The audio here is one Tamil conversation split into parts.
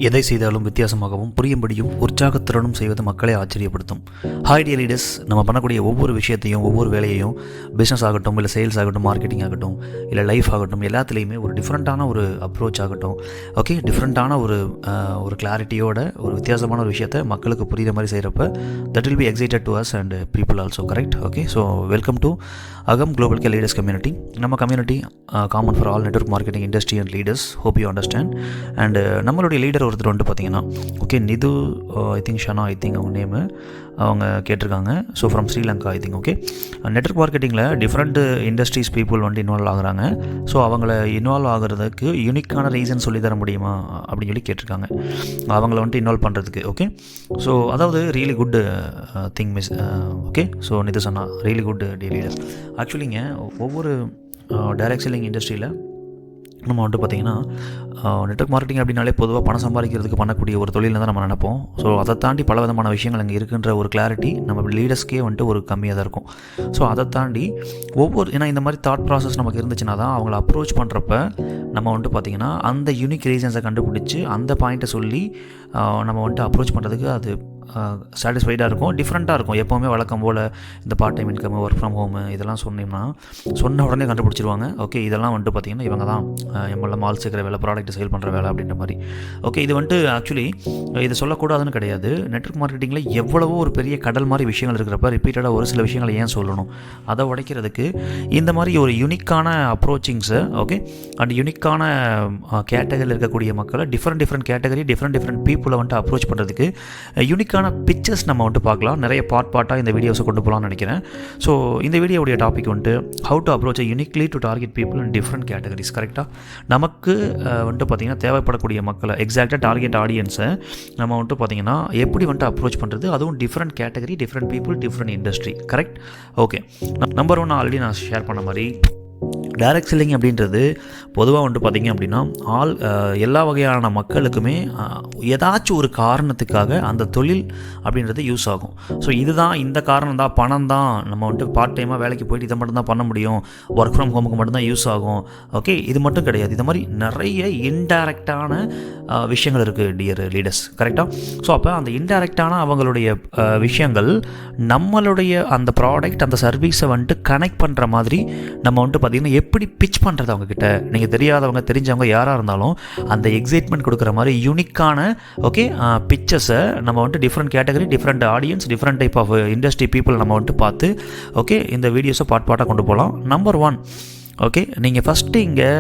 எதை செய்தாலும் வித்தியாசமாகவும் புரியும்படியும் உற்சாகத்துடனும் செய்வது மக்களை ஆச்சரியப்படுத்தும். ஹாய் டியர் லீடர்ஸ், நம்ம பண்ணக்கூடிய ஒவ்வொரு விஷயத்தையும் ஒவ்வொரு வேலையையும் பிஸ்னஸ் ஆகட்டும், இல்லை சேல்ஸ் ஆகட்டும், மார்க்கெட்டிங் ஆகட்டும், இல்லை லைஃப் ஆகட்டும், எல்லாத்துலேயுமே ஒரு டிஃப்ரெண்ட்டான ஒரு அப்ரோச் ஆகட்டும், ஓகே, டிஃப்ரெண்ட்டான ஒரு கிளாரிட்டியோட ஒரு வித்தியாசமான ஒரு விஷயத்தை மக்களுக்கு புரிகிற மாதிரி செய்கிறப்ப that will be excited to us and people also, correct? Okay, so welcome to Agam global care leaders community. நம்ம community common for all network marketing industry and leaders. Hope you understand. And நம்மளுடைய லீடர் ஒருத்தர் வந்துட்டு பார்த்தீங்கன்னா, okay, Nithu I think Shana, I think அவங்க நேமு அவங்க கேட்டிருக்காங்க. So from Sri Lanka I think. Okay, network மார்க்கெட்டிங்கில் டிஃப்ரெண்ட் இண்டஸ்ட்ரீஸ் பீப்புள் வந்துட்டு இன்வால்வ் ஆகுறாங்க. ஸோ அவங்கள இன்வால்வ் ஆகிறதுக்கு யூனிக்கான ரீசன் சொல்லி தர முடியுமா அப்படின்னு சொல்லி கேட்டிருக்காங்க, அவங்கள வந்துட்டு இன்வால்வ் பண்ணுறதுக்கு. ஓகே, ஸோ அதாவது really good thing miss. Okay, so Nithu சொன்னா ரியலி குட் டே லீடர். ஆக்சுவலிங்க ஒவ்வொரு டைரக்ட் செல்லிங் இண்டஸ்ட்ரியில் நம்ம வந்துட்டு பார்த்திங்கன்னா நெட்வொர்க் மார்க்கெட்டிங் அப்படின்னாலே பொதுவாக பணம் சம்பாதிக்கிறதுக்கு பண்ணக்கூடிய ஒரு தொழில் தான் நம்ம நினைப்போம். ஸோ அதை தாண்டி பல விதமான விஷயங்கள் அங்கே இருக்குன்ற ஒரு கிளாரிட்டி நம்ம லீடர்ஸ்க்கே வந்துட்டு ஒரு கம்மியாக தான் இருக்கும். ஸோ அதை தாண்டி ஏன்னா இந்த மாதிரி தாட் ப்ராசஸ் நமக்கு இருந்துச்சுன்னா தான் அவங்கள அப்ரோச் பண்ணுறப்ப நம்ம வந்துட்டு பார்த்திங்கன்னா அந்த யூனிக் ரீசன்ஸை கண்டுபிடிச்சி அந்த பாயிண்ட்டை சொல்லி நம்ம வந்துட்டு அப்ரோச் பண்ணுறதுக்கு அது சாட்டிஸ்ஃபைடாக இருக்கும், டிஃப்ரெண்ட்டாக இருக்கும். எப்போவுமே வழக்கம் போல் இந்த part time income, work from home இதெல்லாம் சொன்னோம்னா சொன்ன உடனே கண்டுபிடிச்சிருவாங்க. ஓகே, இதெல்லாம் வந்துட்டு பார்த்திங்கன்னா இவங்க தான் எம்எல்ஏ மால் சேர்க்குற வேலை, ப்ராடக்ட் சேல் பண்ணுற வேலை அப்படின்ற மாதிரி. ஓகே, இது வந்துட்டு ஆக்சுவலி இதை சொல்லக்கூடாதுன்னு கிடையாது. நெட்வொர்க் மார்க்கெட்டிங்கில் எவ்வளவோ ஒரு பெரிய கடல் மாதிரி விஷயங்கள் இருக்கிறப்ப ரிப்பீட்டடாக ஒரு சில விஷயங்களை ஏன் சொல்லணும்? அதை உடைக்கிறதுக்கு இந்த மாதிரி ஒரு யூனிக்கான அப்ரோச்சிங்ஸை, ஓகே, அண்ட் யூனிக்கான கேட்டகரியில் இருக்கக்கூடிய மக்களை டிஃப்ரெண்ட் கேட்டகரி, டிஃப்ரெண்ட் பீப்புளை வந்துட்டு அப்ரோச் பண்ணுறதுக்கு யூனிக்கான பிக்சர்ஸ் நம்ம வந்துட்டு பார்க்கலாம். நிறைய பார்ட்டாக இந்த வீடியோஸை கொண்டு போகலாம்னு நினைக்கிறேன். ஸோ இந்த வீடியோவுடைய டாபிக் வந்துட்டு how to approach uniquely to target people in different categories. கரெக்டாக நமக்கு வந்துட்டு பார்த்திங்கன்னா தேவைப்படக்கூடிய மக்களை, எக்ஸாக்டாக டார்கெட் ஆடியன்ஸை நம்ம வந்துட்டு பார்த்திங்கன்னா எப்படி வந்துட்டு அப்ரோச் பண்ணுறது, அதுவும் different category, different people, different industry. Correct? Okay, number 1 already நான் ஷேர் பண்ண மாதிரி டைரக்ட் செல்லிங் அப்படின்றது பொதுவாக வந்துட்டு பார்த்திங்க அப்படின்னா எல்லா வகையான மக்களுக்குமே ஏதாச்சும் ஒரு காரணத்துக்காக அந்த தொழில் அப்படின்றது யூஸ் ஆகும். ஸோ இதுதான், இந்த காரணம் தான், பணம் தான், நம்ம வந்துட்டு பார்ட் டைமாக வேலைக்கு போயிட்டு இதை மட்டும் தான் பண்ண முடியும், ஒர்க் ஃப்ரம் ஹோமுக்கு மட்டும்தான் யூஸ் ஆகும். ஓகே, இது மட்டும் கிடையாது. இது மாதிரி நிறைய இன்டைரக்டான விஷயங்கள் இருக்குது டியர் லீடர்ஸ். கரெக்டாக? ஸோ அப்போ அந்த இன்டைரக்டான அவங்களுடைய விஷயங்கள் நம்மளுடைய அந்த ப்ராடக்ட், அந்த சர்வீஸை வந்துட்டு கனெக்ட் பண்ணுற மாதிரி நம்ம வந்துட்டு பார்த்திங்கன்னா எப்படி பிச் பண்ணுறது அவங்கக்கிட்ட, நீங்கள் தெரியாதவங்க தெரிஞ்சவங்க யாராக இருந்தாலும் அந்த எக்ஸைட்மெண்ட் கொடுக்குற மாதிரி யூனிக்கான, ஓகே, பிக்சர்ஸை நம்ம வந்துட்டு different category, different audience, different type of industry people நம்ம வந்துட்டு பார்த்து, ஓகே, இந்த வீடியோஸை பார்ட்டாக கொண்டு போகலாம். நம்பர் 1, ஓகே, நீங்கள் ஃபஸ்ட்டு இங்கே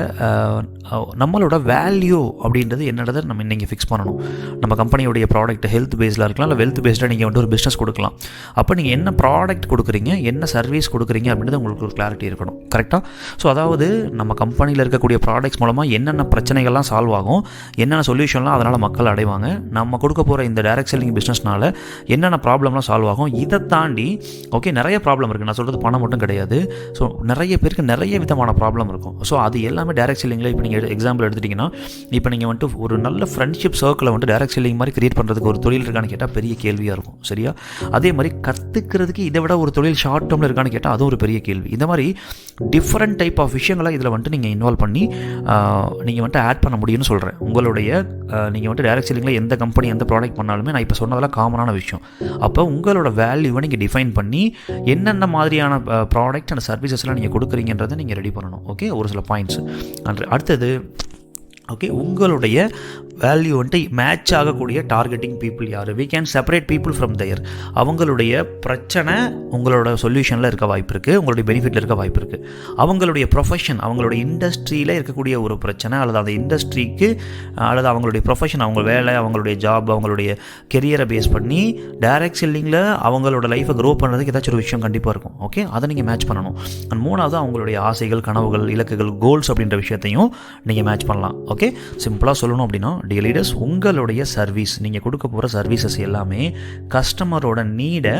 நம்மளோட வேல்யூ அப்படின்றது என்னன்றதை நம்ம நீங்கள் ஃபிக்ஸ் பண்ணணும். நம்ம கம்பெனியோடைய ப்ராடக்ட் ஹெல்த் பேஸில் இருக்கலாம், இல்லை வெல்த் பேஸ்டாக நீங்கள் வந்துட்டு ஒரு பிஸ்னஸ் கொடுக்கலாம். அப்போ நீங்கள் என்ன ப்ராடக்ட் கொடுக்குறீங்க, என்ன சர்வீஸ் கொடுக்குறீங்க அப்படின்றது உங்களுக்கு ஒரு கிளாரிட்டி இருக்கணும். கரெக்டாக? ஸோ அதாவது நம்ம கம்பெனியில் இருக்கக்கூடிய ப்ராடக்ட்ஸ் மூலமாக என்னென்ன பிரச்சனைகள்லாம் சால்வ் ஆகும், என்னென்ன சொல்யூஷன்லாம் அதனால் மக்கள் அடைவாங்க, நம்ம கொடுக்க போகிற இந்த டைரக்ட் செல்லிங் பிஸ்னஸ்னால் என்னென்ன ப்ராப்ளம்லாம் சால்வ் ஆகும், இதை தாண்டி ஓகே நிறைய ப்ராப்ளம் இருக்குது. நான் சொல்கிறது பணம் மட்டும் கிடையாது. ஸோ நிறைய பேருக்கு நிறைய விதமான ப்ராப்ளம் இருக்கும். ஸோ அது எல்லாமே டைரக்ட் செல்லிங்கில் இப்போ நீங்கள் எக்ஸாம்பிள் எடுத்துட்டிங்கன்னா, இப்போ நீங்கள் வந்துட்டு ஒரு நல்ல ஃப்ரெண்ட்ஷிப் சர்க்கிளை வந்துட்டு டைரக்ட் செல்லிங் மாதிரி கிரியேட் பண்ணுறதுக்கு ஒரு தொழில் இருக்கான்னு கேட்டால் பெரிய கேள்வியாக இருக்கும். சரியா? அதே மாதிரி கற்றுக்கிறதுக்கு இதை விட ஒரு தொழில் ஷார்ட் டேர்மில் இருக்கான்னு கேட்டால் அதுவும் ஒரு பெரிய கேள்வி. இந்த மாதிரி டிஃப்ரெண்ட் டைப் ஆஃப் விஷயங்களை இதில் வந்துட்டு நீங்கள் இன்வால்வ் பண்ணி நீங்கள் வந்துட்டு ஆட் பண்ண முடியும்னு சொல்கிறேன். உங்களுடைய நீங்கள் வந்துட்டு டைரக்ட் செல்லிங்கில் எந்த கம்பெனி எந்த ப்ராடக்ட் பண்ணாலுமே நான் இப்போ சொன்னதெல்லாம் காமனான விஷயம். அப்போ உங்களோட வேல்யூவை நீங்கள் டிஃபைன் பண்ணி என்னென்ன மாதிரியான ப்ராடக்ட் அண்ட் சர்வீசஸ்லாம் நீங்கள் கொடுக்குறீங்கன்றதை நீங்கள் ரெடி பண்ணணும். ஓகே, ஒரு சில பாயிண்ட்ஸ். அடுத்தது, ஓகே, உங்களுடைய வேல்யூ வந்துட்டு மேட்ச் ஆகக்கூடிய டார்கெட்டிங் பீப்புள் யார்? We can separate people from there. அவங்களுடைய பிரச்சனை உங்களோட சொல்யூஷனில் இருக்க வாய்ப்பு இருக்குது, உங்களுடைய பெனிஃபிட்டில் இருக்க வாய்ப்பு இருக்குது. அவங்களுடைய ப்ரொஃபஷன், அவங்களுடைய இண்டஸ்ட்ரியில் இருக்கக்கூடிய ஒரு பிரச்சனை, அல்லது அந்த இண்டஸ்ட்ரிக்கு அல்லது அவங்களுடைய ப்ரொஃபஷன், அவங்க வேலை, அவங்களுடைய ஜாப், அவங்களுடைய கெரியரை பேஸ் பண்ணி டைரக்ட் செல்லிங்கில் அவங்களோட லைஃப்பை க்ரோ பண்ணுறதுக்கு ஏதாச்சும் ஒரு விஷயம் கண்டிப்பாக இருக்கும். ஓகே, அதை நீங்கள் மேட்ச் பண்ணணும். அண்ட் 3வது, அவங்களுடைய ஆசைகள், கனவுகள், இலக்குகள், கோல்ஸ் அப்படின்ற விஷயத்தையும் நீங்கள் மேட்ச் பண்ணலாம். ஓகே, சிம்பிளாக சொல்லணும் அப்படின்னா டியர் லீடர்ஸ், உங்களுடைய சர்வீஸ், நீங்கள் கொடுக்க போகிற சர்வீசஸ் எல்லாமே கஸ்டமரோட நீடை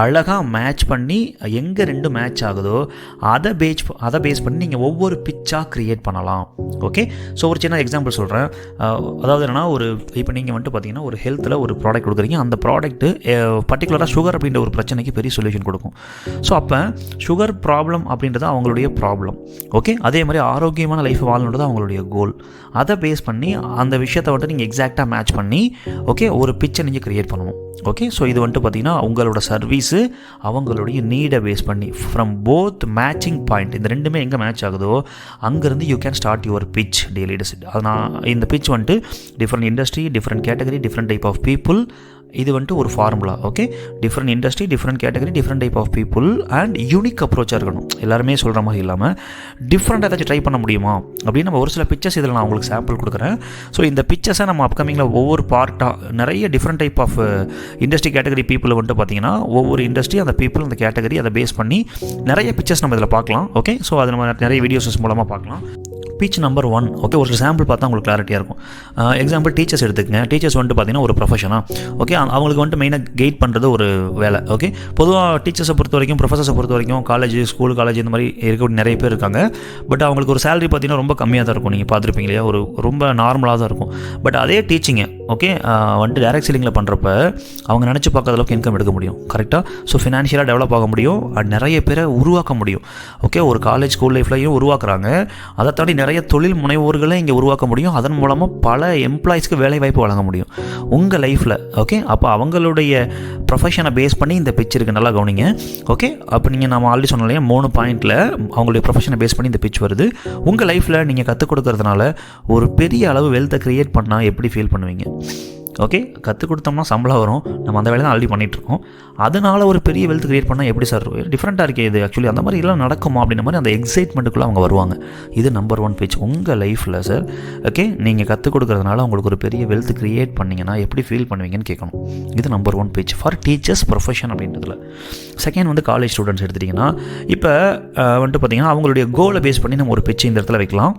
அழகாக மேட்ச் பண்ணி எங்கே 2 மேட்ச் ஆகுதோ அதை பேஸ் பண்ணி நீங்கள் ஒவ்வொரு பிச்சாக க்ரியேட் பண்ணலாம். ஓகே, ஸோ ஒரு சின்ன எக்ஸாம்பிள் சொல்கிறேன். அதாவது என்னென்னா, இப்போ நீங்கள் வந்துட்டு பார்த்தீங்கன்னா ஒரு ஹெல்த்தில் ஒரு ப்ராடக்ட் கொடுக்குறீங்க. அந்த ப்ராடக்ட்டு பர்டிகுலராக சுகர் அப்படின்ற ஒரு பிரச்சனைக்கு பெரிய சொல்யூஷன் கொடுக்கும். ஸோ அப்போ சுகர் ப்ராப்ளம் அப்படின்றது அவங்களுடைய ப்ராப்ளம். ஓகே, அதே மாதிரி ஆரோக்கியமான லைஃப் வாழணுன்றது அவங்களுடைய கோல். அதை பேஸ் பண்ணி அந்த விஷயத்தை வந்துட்டு நீங்கள் எக்ஸாக்டாக மேட்ச் பண்ணி ஓகே ஒரு பிக்சர் நீங்கள் க்ரியேட் பண்ணணும். ஓகே, ஸோ இது வந்துட்டு பார்த்தீங்கன்னா உங்களோட சர்வீஸு அவங்களுடைய நீடை பேஸ் பண்ணி ஃப்ரம் போத் மேட்சிங் பாயிண்ட், இந்த ரெண்டுமே எங்கே மேட்ச் ஆகுதோ அங்கேருந்து you can start your pitch day leaders. அதனால் இந்த பிச் வந்துட்டு different industry, different category, different type of people, இது வந்துட்டு ஒரு formula. Okay, different industry, different category, different type of people and unique அப்ரோச்சாக இருக்கணும். எல்லாருமே சொல்கிற மாதிரி இல்லாமல் டிஃப்ரெண்ட் ஏதாச்சும் ட்ரை பண்ண முடியுமா அப்படின்னு நம்ம ஒரு சில பிக்சர்ஸ் இதில் நான் உங்களுக்கு சாம்பிள் கொடுக்குறேன். ஸோ இந்த பிக்சர்ஸை நம்ம அப்கமிங்கில் ஒவ்வொரு பார்ட்டாக நிறைய different type of industry category பீப்புளை வந்துட்டு பார்த்தீங்கன்னா ஒவ்வொரு இண்டஸ்ட்ரி, அந்த பீப்புள், அந்த கேட்டகரி, அதை பேஸ் பண்ணி நிறைய பிக்சர்ஸ் நம்ம இதில் பார்க்கலாம். ஓகே, ஸோ அது நம்ம நிறைய வீடியோஸ் மூலமாக பார்க்கலாம். Pitch number 1. ஓகே, ஒரு சாம்பிள் பார்த்தா உங்களுக்கு கிளாரிட்டியாக இருக்கும். எக்ஸாம்பிள் டீச்சர்ஸ் எடுத்துக்கங்க. டீச்சர்ஸ் வந்துட்டு பார்த்தீங்கன்னா ஒரு ப்ரொஃபஷனாக ஓகே, அவங்களுக்கு வந்துட்டு மெயினாக கைட் பண்ணுறது ஒரு வேலை. ஓகே, பொதுவாக டீச்சர்ஸை பொறுத்த வரைக்கும், ப்ரொஃபஸர்ஸை பொறுத்த வரைக்கும் காலேஜ், ஸ்கூல், காலேஜ் இந்த மாதிரி இருக்கக்கூடிய நிறைய பேர் இருக்காங்க. பட் அவங்களுக்கு ஒரு சேலரி பார்த்தீங்கன்னா ரொம்ப கம்மியாக தான் இருக்கும். நீங்கள் பார்த்துருப்பீங்க இல்லையா, ஒரு ரொம்ப நார்மலாக தான் இருக்கும். பட் அதே டீச்சிங்கை ஓகே வந்துட்டு டைரக்ட் செல்லிங்கில் பண்ணுறப்ப அவங்க நினச்சி பார்க்காத அளவுக்கு இன்கம் எடுக்க முடியும். கரெக்டாக, ஸோ ஃபினான்ஷியலாக டெவலப் ஆக முடியும் அண்ட் நிறைய பேரை உருவாக்க முடியும். ஓகே, ஒரு காலேஜ், ஸ்கூல் லைஃப்லையும் உருவாக்குறாங்க. அதை தாண்டி நிறைய தொழில் முனைவோர்களை இங்கே உருவாக்க முடியும். அதன் மூலமாக பல எம்ப்ளாயிஸ்க்கு வேலை வாய்ப்பு வழங்க முடியும் உங்கள் லைஃப்பில். ஓகே, அப்போ அவங்களுடைய ப்ரொஃபஷனை பேஸ் பண்ணி இந்த பிச் இருக்குது, நல்லா கவனிங்க. ஓகே, அப்போ நீங்கள் நம்ம ஆல்ரெடி சொன்னோம் இல்லையா 3 பாயிண்டில் அவங்களுடைய ப்ரொஃபஷனை பேஸ் பண்ணி இந்த பிச் வருது. உங்கள் லைஃப்பில் நீங்கள் கற்றுக் கொடுக்கறதுனால ஒரு பெரிய அளவு வெல்த்தை க்ரியேட் பண்ணால் எப்படி ஃபீல் பண்ணுவீங்க? ஓகே, கற்றுக் கொடுத்தோம்னா சம்பளம் வரும், நம்ம அந்த வேலை தான் ஆல்ரெடி பண்ணிகிட்ருக்கோம். அதனால் ஒரு பெரிய வெல்த் க்ரியேட் பண்ணால் எப்படி சார் டிஃப்ரெண்ட்டாக இருக்கே இது, ஆக்சுவலி அந்த மாதிரி எல்லாம் நடக்குமா அப்படின்ற மாதிரி அந்த எக்ஸைட்மெண்ட்டுக்குள்ளே அவங்க வருவாங்க. இது நம்பர் 1 பேஜ் உங்கள் லைஃப்பில் சார். ஓகே, நீங்கள் கற்றுக் கொடுக்குறதுனால உங்களுக்கு ஒரு பெரிய வெல்த் க்ரியேட் பண்ணிங்கன்னா எப்படி ஃபீல் பண்ணுவீங்கன்னு கேட்கணும். இது number 1 page for teachers profession அப்படின்றதுல. செகண்ட் வந்து காலேஜ் ஸ்டூடெண்ட்ஸ் எடுத்துட்டிங்கன்னா இப்போ வந்துட்டு பார்த்திங்கன்னா அவங்களுடைய கோலை பேஸ் பண்ணி நம்ம ஒரு பிச்சு இந்த இடத்துல வைக்கலாம்.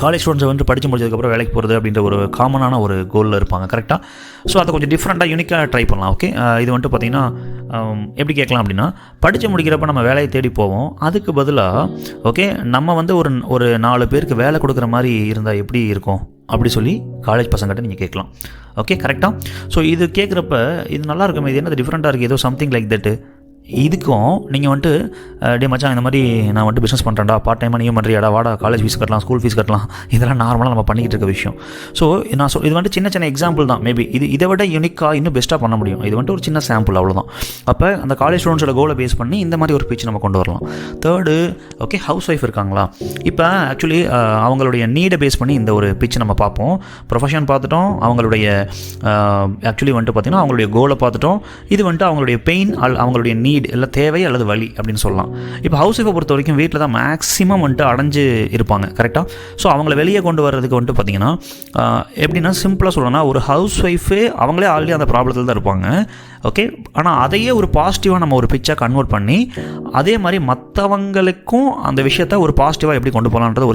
காலேஜ் ஸ்டூடெண்ட்ஸை வந்து படித்து முடிச்சதுக்கப்புறம் வேலைக்கு போகிறது அப்படின்ற ஒரு காமனான ஒரு கோலில் இருப்பாங்க. கரெக்டாக, ஸோ அதை கொஞ்சம் டிஃப்ரெண்ட்டாக யூனிக்காக ட்ரை பண்ணலாம். ஓகே, இது வந்துட்டு பார்த்திங்கன்னா எப்படி கேட்கலாம் அப்படின்னா, படித்து முடிக்கிறப்ப நம்ம வேலையை தேடி போவோம். அதுக்கு பதிலாக ஓகே நம்ம வந்து ஒரு 4 பேருக்கு வேலை கொடுக்குற மாதிரி இருந்தால் எப்படி இருக்கும் அப்படி சொல்லி காலேஜ் பசங்கிட்ட நீங்கள் கேட்கலாம். ஓகே, கரெக்டாக. ஸோ இது கேட்குறப்ப இது நல்லா இருக்கும், இது என்ன டிஃப்ரெண்ட்டாக இருக்குது, ஏதோ சம்திங் லைக் தட்டு. இதுக்கும் நீங்கள் வந்துட்டு டே மச்சான் இந்த மாதிரி நான் வந்துட்டு பிஸ்னஸ் பண்ணுறேன்டா, பார்ட் டைமாக நீயும் பண்ணுறியாடா, வாடா காலேஜ் ஃபீஸ் கட்டலாம், ஸ்கூல் ஃபீஸ் கட்டலாம், இதெல்லாம் நார்மலாக நம்ம பண்ணிக்கிட்டு இருக்க விஷயம். ஸோ நான் இது வந்துட்டு சின்ன சின்ன எக்ஸாம்பிள் தான். மேபி இதை விட யூனிக்காக இன்னும் பெஸ்ட்டாக பண்ண முடியும். இது வந்துட்டு ஒரு சின்ன சாம்பிள், அவ்வளோதான். அப்போ அந்த காலேஜ் ஸ்டூடெண்ட்ஸோட கோலை பேஸ் பண்ணி இந்த மாதிரி ஒரு பிச் நம்ம கொண்டு வரலாம். தேர்டு, ஓகே, ஹவுஸ் ஒய்ஃப் இருக்காங்களா, இப்போ ஆக்சுவலி அவங்களுடைய நீடை பேஸ் பண்ணி இந்த ஒரு பிச் நம்ம பார்ப்போம். ப்ரொஃபஷன் பார்த்துட்டோம், அவங்களுடைய ஆக்சுவலி வந்துட்டு பார்த்திங்கன்னா அவங்களுடைய கோலை பார்த்துட்டோம். இது வந்துட்டு அவங்களுடைய பெயின், அவங்களுடைய நீட் இல்லை தேவை அல்லது வலி அப்படின்னு சொல்லலாம். இப்போ ஹவுஸ் ஒய்ஃபை பொறுத்த வரைக்கும் வீட்டில் தான் மேக்ஸிமம் வந்துட்டு அடைஞ்சு இருப்பாங்க. கரெக்டாக, ஸோ அவங்கள வெளியே கொண்டு வர்றதுக்கு வந்துட்டு பார்த்திங்கன்னா எப்படின்னா சிம்பிளாக சொல்லணும்னா ஒரு ஹவுஸ் ஒய்ஃபே அவங்களே ஆல்ரெடி அந்த ப்ராப்ளத்தில் தான் இருப்பாங்க. ஓகே, ஆனால் அதையே ஒரு பாசிட்டிவாக நம்ம ஒரு பிச்சாக கன்வெர்ட் பண்ணி அதே மாதிரி மற்றவங்களுக்கும் அந்த விஷயத்த ஒரு பாசிட்டிவாக எப்படி கொண்டு போகலான்றது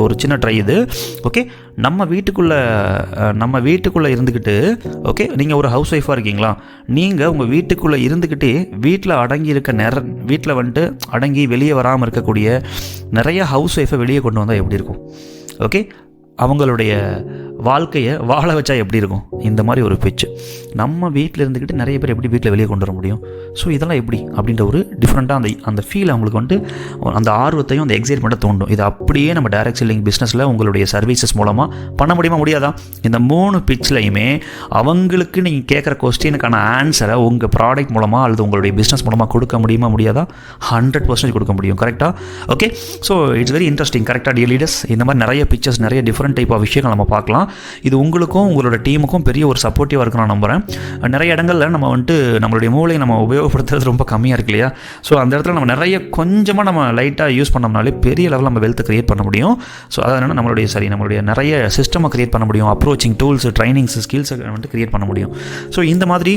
ஒரு சின்ன ட்ரை இது. ஓகே, நம்ம வீட்டுக்குள்ளே இருந்துக்கிட்டு ஓகே நீங்கள் ஒரு ஹவுஸ் ஒய்ஃபாக இருக்கீங்களா, நீங்கள் உங்கள் வீட்டுக்குள்ளே இருந்துக்கிட்டே வீட்டில் அடங்கி இருக்க வீட்டில் வந்துட்டு அடங்கி வெளியே வராமல் இருக்கக்கூடிய நிறைய ஹவுஸ் ஒய்ஃபை வெளியே கொண்டு வந்தால் எப்படி இருக்கும்? ஓகே, அவங்களுடைய வாழ்க்கையை வாழ வச்சா எப்படி இருக்கும்? இந்த மாதிரி ஒரு பிச்சு நம்ம வீட்டில் இருந்துக்கிட்டு நிறைய பேர் எப்படி வீட்டில் வெளியே கொண்டு வர முடியும்? ஸோ இதெல்லாம் எப்படி அப்படின்ற ஒரு டிஃப்ரெண்ட்டாக அந்த ஃபீல் அவங்களுக்கு வந்துட்டு அந்த ஆர்வத்தையும் அந்த எக்ஸைட்மெண்ட்டை தோண்டும். இது அப்படியே நம்ம டைரக்ட் செல்லிங் பிஸ்னஸில் உங்களுடைய சர்வீசஸ் மூலமாக பண்ண முடியுமா, முடியாதா? இந்த 3 பிச்லையுமே அவங்களுக்கு நீங்கள் கேட்குற கொஸ்டினுக்கான ஆன்சரை உங்கள் ப்ராடக்ட் மூலமாக அல்லது உங்களுடைய பிஸ்னஸ் மூலமாக கொடுக்க முடியுமா, முடியாதா? 100% கொடுக்க முடியும். கரெக்டாக, okay. So it's very interesting. கரெக்டாக டியர் லீடர்ஸ், இந்த மாதிரி நிறைய பிக்சர்ஸ், நிறைய டிஃப்ரெண்ட் டைப் ஆஃப் விஷயங்கள் நம்ம பார்க்கலாம். இது உங்களுக்கும் உங்களோட டீமுக்கும் பெரிய ஒரு சப்போர்ட்டிவாக இருக்கும் நான் நம்புகிறேன். நிறைய இடங்களில் நம்ம வந்துட்டு நம்மளுடைய மூளையை நம்ம உபயோகப்படுத்துறது ரொம்ப கம்மியாக இருக்கு இல்லையா? ஸோ அந்த இடத்துல நம்ம நிறைய கொஞ்சமாக நம்ம லைட்டாக யூஸ் பண்ணோம்னாலே பெரிய லெவலில் நம்ம வெல்த்தை க்ரியேட் பண்ண முடியும். ஸோ அதனால் நம்மளுடைய நிறைய சிஸ்டமை க்ரியேட் பண்ண முடியும், அப்ரோச்சிங் டூல்ஸ், ட்ரைனிங்ஸ், ஸ்கில்ஸை வந்துட்டு க்ரியேட் பண்ண முடியும். ஸோ இந்த மாதிரி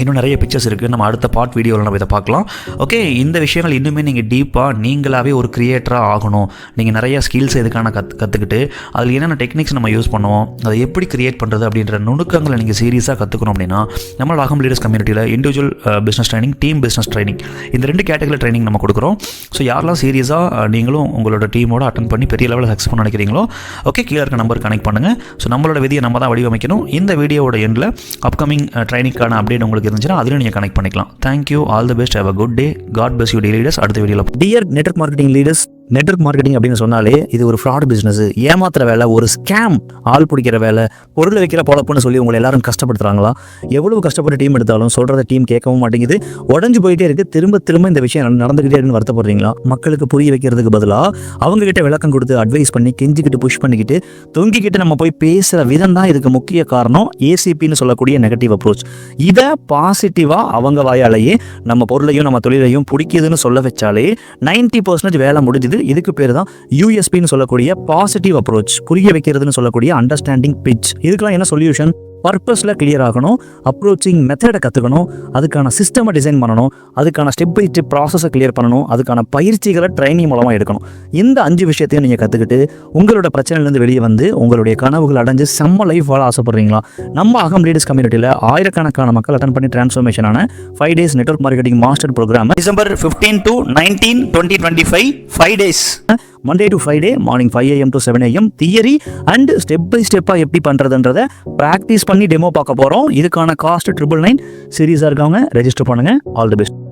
இன்னும் நிறைய பிக்சர்ஸ் இருக்குது. நம்ம அடுத்த பார்ட் வீடியோவில் நம்ம இதை பார்க்கலாம். ஓகே, இந்த விஷயங்கள் இன்னுமே நீங்கள் டீப்பாக நீங்களாகவே ஒரு க்ரியேட்டராக ஆகணும். நீங்கள் நிறைய ஸ்கில்ஸ் எதுக்கான கற்றுக்கிட்டு அதில் என்னென்ன டெக்னிக்ஸ் நம்ம யூஸ் பண்ணுவோம், அதை எப்படி க்ரியேட் பண்ணுறது அப்படின்ற நுணுக்கங்களை நீங்கள் சீரியஸாக கற்றுக்கணும் அப்படின்னா நம்மளோட அகம் லீடர்ஸ் கம்யூனிட்டியில் individual business training, team business training, இந்த 2 கேட்டகரி ட்ரைனிங் நம்ம கொடுக்குறோம். ஸோ யாரெல்லாம் சீரியஸாக நீங்களும் உங்களோட டீமோட அட்டன் பண்ணி பெரிய லெவலில் சக்ஸஸ் பண்ண நினைக்கிறீங்களோ ஓகே, கீழே இருக்க நம்பர் கனெக்ட் பண்ணுங்கள். ஸோ நம்மளோட விதியை நம்ம தான் வடிவமைக்கணும். இந்த வீடியோவோட எண்டில் அப்கமிங் ட்ரைனிங்கான அப்டேட் உங்களுக்கு இருந்துச்சுன்னா அதில் நீங்கள் கனெக்ட் பண்ணிக்கலாம். Thank you, all the best, have a good day, God bless you dear leaders. அடுத்த வீடியோவில் dear network marketing leaders, network marketing அப்படின்னு சொன்னாலே இது ஒரு ஃப்ராட் பிஸ்னஸ், ஏமாத்துற வேலை, ஒரு ஸ்கேம், ஆள் பிடிக்கிற வேலை, பொருள் வைக்கிற பொழப்புன்னு சொல்லி உங்களை எல்லாரும் கஷ்டப்படுத்துறாங்களா? எவ்வளவு கஷ்டப்பட்டு டீம் எடுத்தாலும் சொல்கிறத டீம் கேட்கவும் மாட்டேங்குது, உடஞ்சு போயிட்டே இருக்குது, திரும்ப திரும்ப இந்த விஷயம் நடந்துக்கிட்டே இருக்குன்னு வருத்தப்படுறீங்களா? மக்களுக்கு புரிய வைக்கிறதுக்கு பதிலாக அவங்ககிட்ட விளக்கம் கொடுத்து அட்வைஸ் பண்ணி கெஞ்சிக்கிட்டு புஷ் பண்ணிக்கிட்டு தொங்கிக்கிட்டு நம்ம போய் பேசுகிற விதம் தான் இதுக்கு முக்கிய காரணம். ஏசிபின்னு சொல்லக்கூடிய நெகட்டிவ் அப்ரோச். இதை பாசிட்டிவாக அவங்க வாயாலேயே நம்ம பொருளையும் நம்ம தொழிலையும் பிடிக்குதுன்னு சொல்ல வச்சாலே 90% வேலை முடிஞ்சுது. இதுக்கு பேர் தான் யூஎஸ்பின்னு சொல்லக்கூடிய பாசிட்டிவ் அப்ரோச், புரிய வைக்கிறதுன்னு சொல்லக்கூடிய அண்டர்ஸ்டாண்டிங் பிட்ச். இதுக்கெல்லாம் என்ன சொல்யூஷன்? பர்பஸில் கிளியர் ஆகணும், அப்ரோச்சிங் மெத்தடை கற்றுக்கணும், அதுக்கான சிஸ்டமை டிசைன் பண்ணணும், அதுக்கான ஸ்டெப் பை ஸ்டெப் ப்ராசஸை கிளியர் பண்ணணும், அதுக்கான பயிற்சிகளை ட்ரைனிங் மூலமாக எடுக்கணும். இந்த 5 விஷயத்தையும் நீங்கள் கற்றுக்கிட்டு உங்களோட பிரச்சனையிலேருந்து வெளியே வந்து உங்களுடைய கனவுகள் அடைஞ்சு செம்ம லைஃப் வாழ ஆசைப்படுறீங்களா? நம்ம அகம் லீடர்ஸ் கம்யூனிட்டியில் ஆயிரக்கணக்கான மக்கள் அட்டன் பண்ணி டிரான்ஸ்ஃபர்மேஷனான 5 days network marketing master program December 15 to 19, 2025 5 days Monday to Friday morning 5 AM to 7 AM theory and step by ஸ்டெப்பாக எப்படி பண்ணுறதுன்றதை ப்ராக்டிஸ் பண்ணி டெமோ பார்க்க போகிறோம். இதுக்கான காஸ்ட் 999. சீரியஸாக இருக்கவங்க ரெஜிஸ்டர் பண்ணுங்கள். All the best.